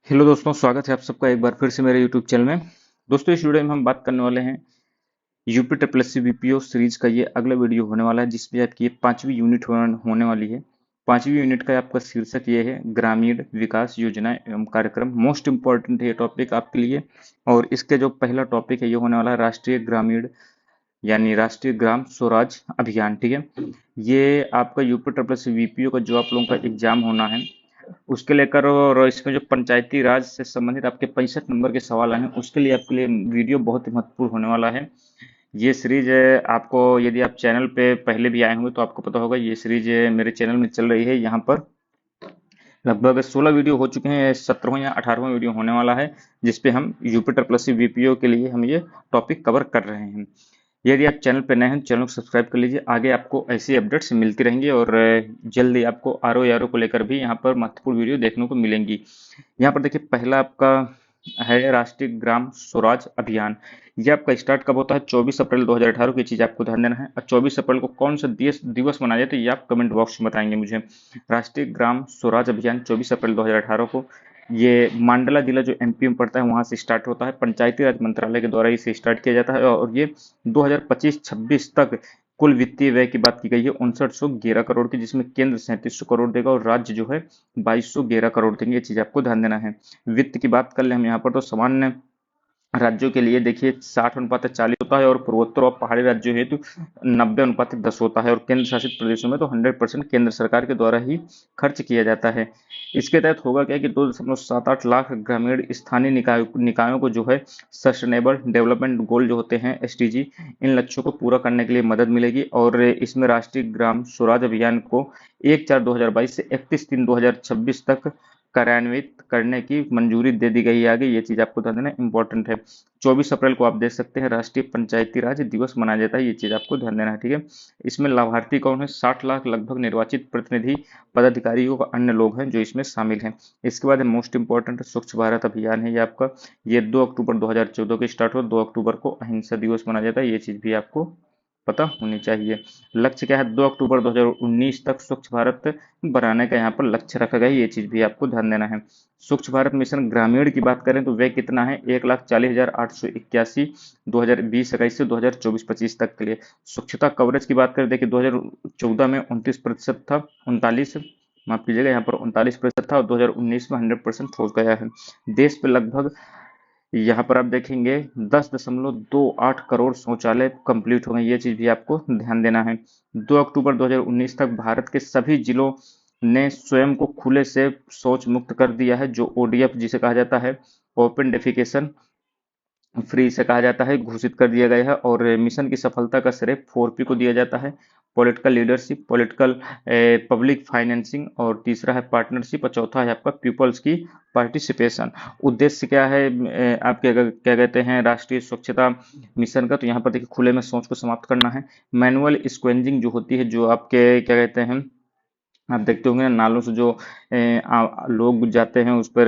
Hello दोस्तों, स्वागत है आप सबका एक बार फिर से मेरे यूट्यूब चैनल में। दोस्तों, इस वीडियो में हम बात करने वाले हैं UP triple S C BPO series का। ये अगला वीडियो होने वाला है जिसमें आपकी ये पांचवी यूनिट होने वाली है। पांचवी यूनिट का आपका शीर्षक ये है ग्रामीण विकास योजना एवं कार्यक्रम। मोस्ट इम्पोर्टेंट है ये टॉपिक आपके लिए। और इसके जो पहला टॉपिक है ये होने वाला है राष्ट्रीय ग्रामीण यानी राष्ट्रीय ग्राम स्वराज अभियान। ठीक है, ये आपका UP triple S C BPO का जो आप लोगों का एग्जाम होना है उसके लेकर, और इसमें जो पंचायती राज से संबंधित आपके 65 नंबर के सवाल आए हैं उसके लिए आपके लिए वीडियो बहुत ही महत्वपूर्ण होने वाला है। ये सीरीज आपको, यदि आप चैनल पे पहले भी आए होंगे तो आपको पता होगा, ये सीरीज मेरे चैनल में चल रही है। यहाँ पर लगभग 16 वीडियो हो चुके हैं, 17वां या 18वां वीडियो होने वाला है जिसपे हम यूपी प्लस वीपीओ के लिए हम ये टॉपिक कवर कर रहे हैं। यदि आप चैनल पर नए हैं चैनल को सब्सक्राइब कर लीजिए, आगे आपको ऐसी अपडेट्स मिलती रहेंगी और जल्दी आपको आर ओ को लेकर भी यहाँ पर महत्वपूर्ण वीडियो देखने को मिलेंगी। यहाँ पर देखिए, पहला आपका है राष्ट्रीय ग्राम स्वराज अभियान। ये आपका स्टार्ट कब होता है? 24 अप्रैल 2018 की चीज आपको ध्यान देना है। और 24 अप्रैल को कौन सा दिवस मनाया जाता है ये आप कमेंट बॉक्स में बताएंगे मुझे। राष्ट्रीय ग्राम स्वराज अभियान 24 अप्रैल 2018 को, ये मांडला जिला जो एमपी में पड़ता है वहां से स्टार्ट होता है। पंचायती राज मंत्रालय के द्वारा इसे स्टार्ट किया जाता है और ये 2025-26 तक कुल वित्तीय व्यय की बात की गई है 5911 करोड़ की, जिसमें केंद्र 3700 करोड़ देगा और राज्य जो है 2211 करोड़ देंगे। ये चीज आपको ध्यान देना है। वित्त की बात कर ले हम यहाँ पर, तो सामान्य राज्यों के लिए देखिए 60:40 होता है, और पूर्वोत्तर और पहाड़ी राज्यों हेतु 90:10 होता है, और केंद्र शासित प्रदेशों में तो 100% केंद्र सरकार के द्वारा ही खर्च किया जाता है। इसके तहत होगा क्या कि 2.78 लाख ग्रामीण स्थानीय निकायों को जो है सस्टेनेबल डेवलपमेंट गोल जो होते हैं एसडीजी, इन लक्ष्यों को पूरा करने के लिए मदद मिलेगी। और इसमें राष्ट्रीय ग्राम स्वराज अभियान को 1/4/2022 से 31/3/2026 तक कार्यान्वित करने की मंजूरी दे दी गई है। आगे ये चीज आपको ध्यान देना इंपॉर्टेंट है। 24 अप्रैल को आप देख सकते हैं राष्ट्रीय पंचायती राज दिवस मनाया जाता है, ये चीज आपको ध्यान देना है। ठीक है, इसमें लाभार्थी कौन है? 60 लाख लगभग निर्वाचित प्रतिनिधि, पदाधिकारी और अन्य लोग हैं जो इसमें शामिल हैं। इसके बाद मोस्ट इंपॉर्टेंट स्वच्छ भारत अभियान है ये आपका। ये 2 अक्टूबर 2014 को स्टार्ट हुआ, 2 अक्टूबर को अहिंसा दिवस मनाया जाता है, ये चीज भी आपको पता होनी चाहिए। लक्ष्य क्या है? 2 अक्टूबर 2019 तक स्वच्छ भारत बनाने का यहाँ पर लक्ष्य रखा गया है, ये चीज भी आपको ध्यान देना है। स्वच्छ भारत मिशन ग्रामीण की बात करें तो वह कितना है? 1,40,881 2020-21 से 2024-25 तक के लिए। स्वच्छता कवरेज की बात करें, देखिए 2014 में 29% था, 39, माफ कीजिएगा, यहाँ पर 39% था, और 2019 में 100% हो गया है। देश पे लगभग यहाँ पर आप देखेंगे 10.28 करोड़ शौचालय कंप्लीट हो गए, ये चीज भी आपको ध्यान देना है। 2 अक्टूबर 2019 तक भारत के सभी जिलों ने स्वयं को खुले से शौच मुक्त कर दिया है, जो ओडीएफ जिसे कहा जाता है, ओपन डेफिकेशन फ्री से कहा जाता है, घोषित कर दिया गया है। और मिशन की सफलता का श्रेय 4P को दिया जाता है: political leadership, political public financing, और तीसरा है पार्टनरशिप, और चौथा है आपका पीपल्स की पार्टिसिपेशन। उद्देश्य क्या है आप क्या कहते हैं राष्ट्रीय स्वच्छता मिशन का? तो यहाँ पर देखिए खुले में शौच को समाप्त करना है। मैनुअल स्क्वेंजिंग जो होती है, जो आपके क्या कहते हैं, आप देखते होंगे ना, नालों से जो लोग जाते हैं उस पर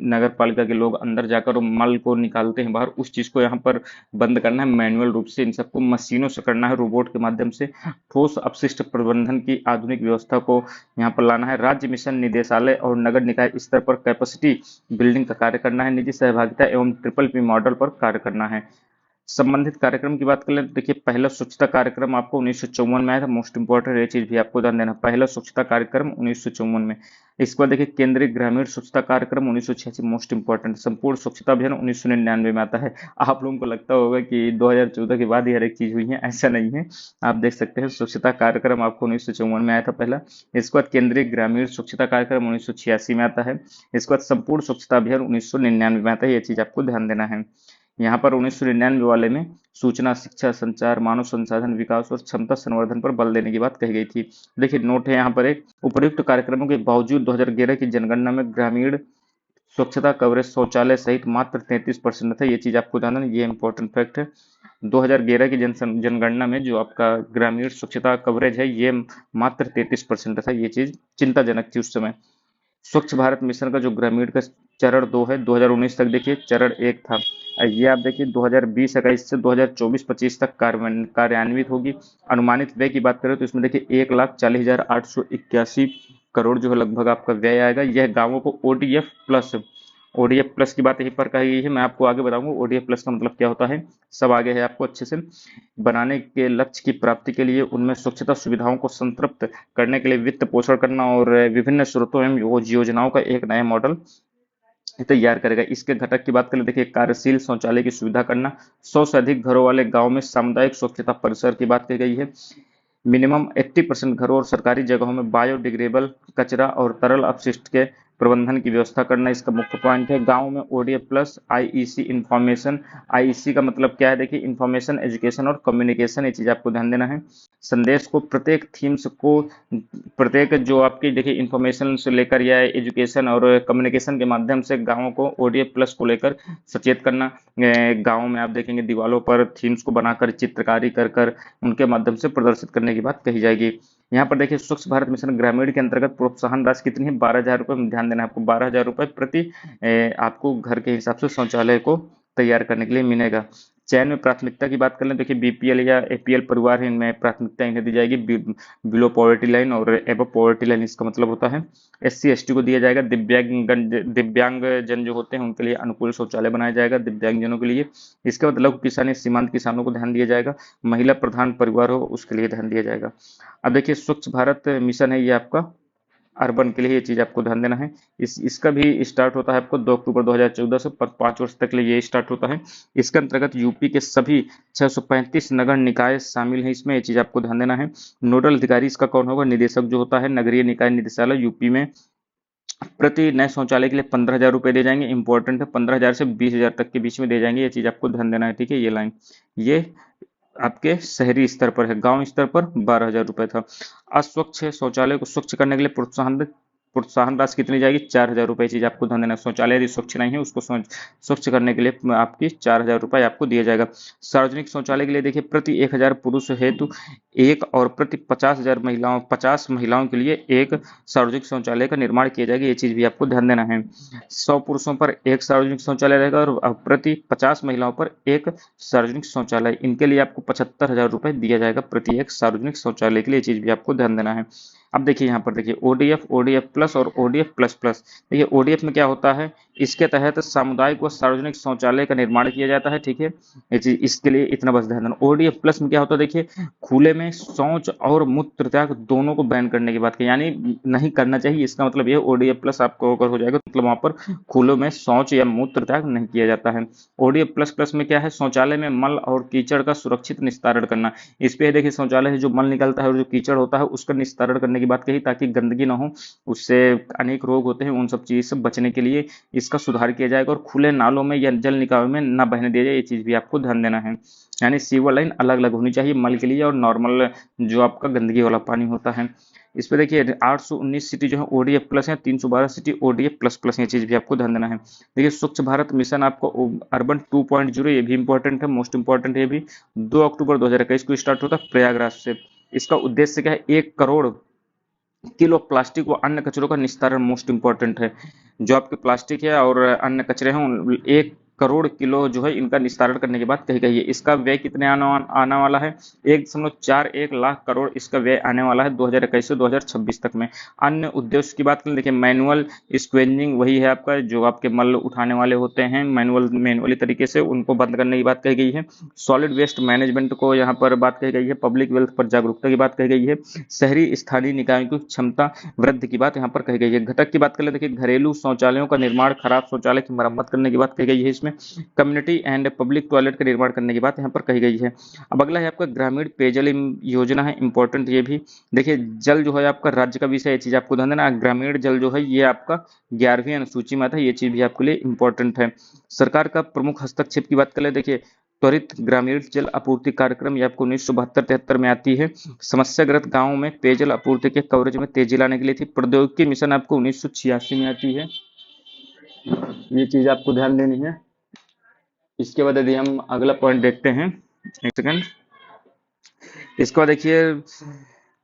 नगर पालिका के लोग अंदर जाकर वो मल को निकालते हैं बाहर, उस चीज को यहाँ पर बंद करना है मैनुअल रूप से। इन सबको मशीनों से करना है, रोबोट के माध्यम से। ठोस अपशिष्ट प्रबंधन की आधुनिक व्यवस्था को यहाँ पर लाना है। राज्य मिशन निदेशालय और नगर निकाय स्तर पर कैपेसिटी बिल्डिंग का कार्य करना है। निजी सहभागिता एवं ट्रिपल P मॉडल पर कार्य करना है। संबंधित कार्यक्रम की बात कर ले तो देखिए पहला स्वच्छता कार्यक्रम आपको 1954 में आया था। मोस्ट इंपॉर्टेंट ये चीज भी आपको ध्यान देना, पहला स्वच्छता कार्यक्रम 1954 में। इसके बाद देखिए केंद्रीय ग्रामीण स्वच्छता कार्यक्रम 1986, मोस्ट इंपॉर्टेंट। संपूर्ण स्वच्छता अभियान 1999 में आता है। आप लोगों को लगता होगा कि 2014 के बाद ही हर एक चीज हुई है, ऐसा नहीं है। आप देख सकते हैं स्वच्छता कार्यक्रम आपको 1954 में आया था पहला। इसके बाद केंद्रीय ग्रामीण स्वच्छता कार्यक्रम 1986 में आता है। इसके बाद संपूर्ण स्वच्छता अभियान 1999 में आता है, ये चीज आपको ध्यान देना है। यहाँ पर 1999 वाले में सूचना, शिक्षा, संचार, मानव संसाधन विकास और क्षमता संवर्धन पर बल देने की बात कही गई थी। देखिए नोट है यहाँ पर एक, उपर्युक्त कार्यक्रमों के बावजूद 2011 की जनगणना में ग्रामीण स्वच्छता कवरेज शौचालय सहित मात्र 33% था, ये चीज आपको जानना है, ये इंपॉर्टेंट फैक्ट है। 2011 की जनगणना में जो आपका ग्रामीण स्वच्छता कवरेज है ये मात्र 33% था, ये चीज चिंताजनक थी उस समय। स्वच्छ भारत मिशन का जो ग्रामीण का चरण 2 है, 2019 तक देखिए चरण 1 था। ये आप देखिए 2020-21 से 2024-25 तक कार्यान्वित होगी। अनुमानित व्यय की बात करें तो इसमें देखिए 1,40,881 करोड़ जो है लगभग आपका व्यय आएगा। यह गांवों को ओडीएफ प्लस ओडीएफ प्लस की बात यहीं पर कही गई है, मैं आपको आगे बताऊंगा ओडीएफ प्लस का मतलब क्या होता है, सब आगे है आपको अच्छे से। बनाने के लक्ष्य की प्राप्ति के लिए उनमें स्वच्छता सुविधाओं को संतृप्त करने के लिए वित्त पोषण करना और विभिन्न स्रोतों एवं योजनाओं का एक नया मॉडल तैयार करेगा। इसके घटक की बात करें, देखिए कार्यशील शौचालय की सुविधा करना, 100 से अधिक घरों वाले गांव में सामुदायिक स्वच्छता परिसर की बात की गई है। मिनिमम 80% घरों और सरकारी जगहों में बायोडिग्रेडेबल कचरा और तरल अपशिष्ट के प्रबंधन की व्यवस्था करना इसका मुख्य पॉइंट है। गांव में ODF plus IEC information, IEC का मतलब क्या है, देखिए इंफॉर्मेशन एजुकेशन और कम्युनिकेशन, ये चीज आपको ध्यान देना है। संदेश को प्रत्येक थीम्स को, प्रत्येक जो आपकी देखिए इंफॉर्मेशन से लेकर या एजुकेशन और कम्युनिकेशन के माध्यम से गाँवों को ओडीएफ प्लस को लेकर सचेत करना। गाँव में आप देखेंगे दीवारों पर थीम्स को बनाकर चित्रकारी कर कर उनके माध्यम से प्रदर्शित करने की बात कही जाएगी। यहाँ पर देखिए स्वच्छ भारत मिशन ग्रामीण के अंतर्गत प्रोत्साहन राशि कितनी है, 12,000 रुपये में ध्यान देना है आपको, 12,000 रुपये प्रति आपको घर के हिसाब से शौचालय को तैयार करने के लिए मिलेगा। चयन में प्राथमिकता की बात कर लें, देखिए बीपीएल या एपीएल परिवार है, इनमें प्राथमिकता इन्हें दी जाएगी, बिलो पॉवर्टी लाइन और एबव पॉवर्टी लाइन इसका मतलब होता है। एससी एसटी को दिया जाएगा, दिव्यांग जन जो होते हैं उनके लिए अनुकूल शौचालय बनाया जाएगा, दिव्यांग जनों के लिए। इसके बाद लघु किसानी सीमांत किसानों को ध्यान दिया जाएगा, महिला प्रधान परिवार हो उसके लिए ध्यान दिया जाएगा। अब देखिए स्वच्छ भारत मिशन है ये आपका अर्बन के लिए, ये चीज आपको ध्यान देना है। इसका भी स्टार्ट होता है आपको 2 अक्टूबर 2014 से 5 वर्ष तक के लिए ये स्टार्ट होता है। इसके अंतर्गत यूपी के सभी 635 नगर निकाय शामिल हैं इसमें, ये चीज आपको ध्यान देना है। नोडल अधिकारी इसका कौन होगा, निदेशक जो होता है नगरीय निकाय निदेशालय यूपी में। प्रति नए शौचालय के लिए 15,000 रुपए दे जाएंगे, इंपॉर्टेंट है 15,000 से 20,000 तक के बीच में दे जाएंगे, ये चीज आपको ध्यान देना है, ठीक है। ये लाइन ये आपके शहरी स्तर पर है, गांव स्तर पर 12,000 रुपए था। अस्वच्छ शौचालय को स्वच्छ करने के लिए प्रोत्साहन राशि कितनी जाएगी, 4,000 रुपए, चीज आपको ध्यान देना है। शौचालय यदि स्वच्छ नहीं है उसको स्वच्छ करने के लिए आपकी 4,000 रुपए आपको दिया जाएगा। सार्वजनिक शौचालय के लिए देखिए प्रति 1,000 पुरुष हेतु एक और प्रति 50 महिलाओं के लिए एक सार्वजनिक शौचालय का निर्माण किया जाएगा, ये चीज भी आपको ध्यान देना है। 100 पुरुषों पर एक सार्वजनिक शौचालय रहेगा और प्रति 50 महिलाओं पर एक सार्वजनिक शौचालय, इनके लिए आपको 75,000 रुपए दिया जाएगा प्रति एक सार्वजनिक शौचालय के लिए, चीज भी आपको ध्यान देना है। अब देखिए यहाँ पर देखिए ओडीएफ, ओडीएफ प्लस और ओडीएफ प्लस प्लस। देखिए ओडीएफ में क्या होता है, इसके तहत सामुदायिक व सार्वजनिक शौचालय का निर्माण किया जाता है, ठीक है। ये चीज इसके लिए इतना बस ध्यान देना। ओडीएफ प्लस में क्या होता है, देखिए खुले में शौच और मूत्र त्याग दोनों को बैन करने की बात की, यानी नहीं करना चाहिए, इसका मतलब ये ओडीएफ प्लस आपको अगर हो जाएगा मतलब वहां पर खुले में शौच या मूत्र त्याग नहीं किया जाता है। ओडीएफ प्लस प्लस में क्या है, शौचालय में मल और कीचड़ का सुरक्षित निस्तारण करना। इस पे देखिए शौचालय से जो मल निकलता है और जो कीचड़ होता है उसका निस्तारण करने की बात कही, ताकि गंदगी ना हो, उससे अनेक रोग होते हैं, उन सब चीज से बचने के लिए इसका सुधार किया जाएगा। और खुले नालों में या जल निकायों में न बहने दिया जाए, ये चीज भी आपको ध्यान देना है। यानी सीवर लाइन अलग अलग होनी चाहिए मल के लिए और नॉर्मल जो आपका गंदगी वाला पानी होता है। इस पे देखिए 819 सिटी जो है ओडीएफ प्लस है, 312 सिटी ओडीएफ प्लस प्लस, ये चीज भी आपको ध्यान देना है। देखिए स्वच्छ भारत मिशन आपको अर्बन 2.0, ये भी इंपॉर्टेंट है, मोस्ट इंपॉर्टेंट है, ये भी 2 अक्टूबर 2021 को स्टार्ट होता है प्रयागराज से। इसका उद्देश्य क्या है, 1 करोड़ किलो प्लास्टिक व अन्य कचरों का निस्तारण, मोस्ट इंपॉर्टेंट है। जो आपके प्लास्टिक है और अन्य कचरे हैं 1 करोड़ किलो जो है इनका निस्तारण करने के बाद कही गई है। इसका व्यय कितने आने वाला है, 1.41 लाख करोड़ इसका व्यय आने वाला है 2021 से 2026 तक में। अन्य उद्देश्य की बात करें, देखिए मैनुअल स्क्वेंजिंग, वही है आपका जो आपके मल उठाने वाले होते हैं मैनुअली तरीके से उनको बंद करने की बात कही गई है। सॉलिड वेस्ट मैनेजमेंट को यहाँ पर बात कही गई है, पब्लिक वेल्थ पर जागरूकता की बात कही गई है, शहरी स्थानीय निकायों की क्षमता वृद्धि की बात यहाँ पर कही गई है। घटक की बात करें, देखिए घरेलू शौचालयों का निर्माण, खराब शौचालय की मरम्मत करने की बात कही गई है, इसमें कम्युनिटी एंड पब्लिक टॉयलेट का निर्माण करने की बात यहाँ पर कही गई है। अब अगला है आपका ग्रामीण पेयजल योजना है, इंपॉर्टेंट ये भी। देखिए जल जो है आपका राज्य का विषय, ये चीज आपको ध्यान देना। ग्रामीण जल जो है ये आपका 11वीं अनुसूची में आता है, ये चीज भी आपके लिए इंपॉर्टेंट है। सरकार का प्रमुख हस्तक्षेप की बात करें, देखिए त्वरित ग्रामीण जल आपूर्ति कार्यक्रम, ये आपको 1972-73 में आती है। समस्याग्रस्त गांवों में पेयजल आपूर्ति के कवरेज में तेजी लाने के लिए थी। प्रौद्योगिकी मिशन आपको 1986 में आती है, ये चीज आपको ध्यान देनी है। इसके बाद यदि हम अगला पॉइंट देखते हैं, एक सेकंड, इसके बाद देखिए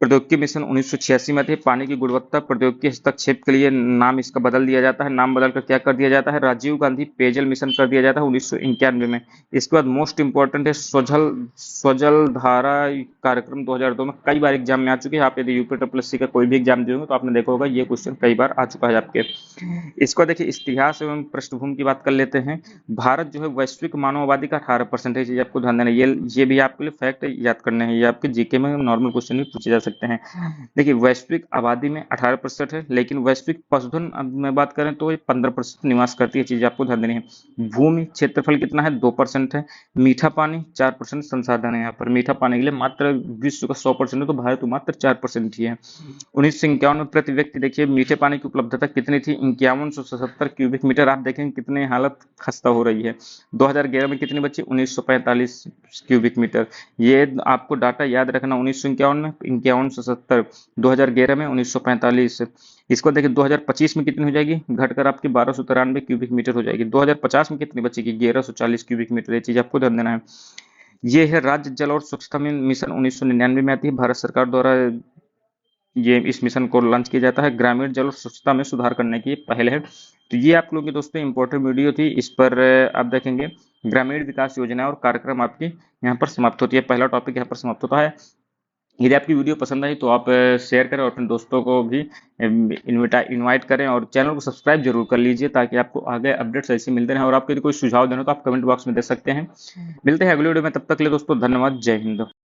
प्रौद्योगिकी मिशन 1986 में थे। पानी की गुणवत्ता प्रौद्योगिकी हस्तक्षेप के लिए नाम इसका बदल दिया जाता है। नाम बदलकर क्या कर दिया जाता है? राजीव गांधी पेयजल मिशन कर दिया जाता है 1991 में। इसके बाद मोस्ट इंपॉर्टेंट है स्वजल स्वजल धारा कार्यक्रम 2002 में कई बार एग्जाम में आ चुके हैं। आप यदि यूपी ट्रिपल एससी का कोई भी एग्जाम दिए तो आपने देखा होगा ये क्वेश्चन कई बार आ चुका है आपके। इसको देखिए इतिहास एवं पृष्ठभूमि की बात कर लेते हैं। भारत जो है वैश्विक मानव आबादी का 18% है। ये आपको ध्यान देना है। ये भी आपके लिए फैक्ट याद करने हैं। ये आपके जीके में नॉर्मल क्वेश्चन भी पूछे जा सकते हैं। देखिए वैश्विक आबादी में 18% है, लेकिन वैश्विक पशुधन में बात करें तो ये 15% निवास करती है। चीज आपको ध्यान देनी है। भूमि क्षेत्रफल कितना है? 2% है। मीठा पानी 4% संसाधन है। यहाँ पर मीठा पानी के लिए मात्र विश्व का 100% है, तो भारत में मात्र 4% ही है। 1951 में प्रति व्यक्ति देखिए मीठे पानी की उपलब्धता कितनी थी? 5177 क्यूबिक मीटर। आप देखेंगे कितनी हालत खस्ता हो रही है। 2011 में कितनी बची? 1945 क्यूबिक मीटर। ये आपको डाटा याद रखना। 1951 में 5170, 2011 में 1945। इसको देखिए 2025 में कितनी हो जाएगी? घटकर आपकी 1293 क्यूबिक मीटर हो जाएगी। 2050 में कितनी बचेगी? 1140 क्यूबिक मीटर। ये चीज आपको ध्यान देना है। ये है राज्य जल और स्वच्छता मिशन 1999 में आती है। भारत सरकार द्वारा ये इस मिशन को लॉन्च किया जाता है। ग्रामीण जल और स्वच्छता में सुधार करने की पहल है। तो ये आप लोगों की दोस्तों इंपॉर्टेंट वीडियो थी। इस पर आप देखेंगे ग्रामीण विकास योजना और कार्यक्रम आपकी यहाँ पर समाप्त होती है। पहला टॉपिक यहाँ पर समाप्त होता है। यदि आपकी वीडियो पसंद आई तो आप शेयर करें और अपने दोस्तों को भी इनवाइट करें और चैनल को सब्सक्राइब जरूर कर लीजिए ताकि आपको आगे अपडेट्स ऐसे मिलते रहें। और आपको यदि कोई सुझाव देना हो तो आप कमेंट बॉक्स में दे सकते हैं। मिलते हैं अगले वीडियो में, तब तक के लिए दोस्तों धन्यवाद। जय हिंद।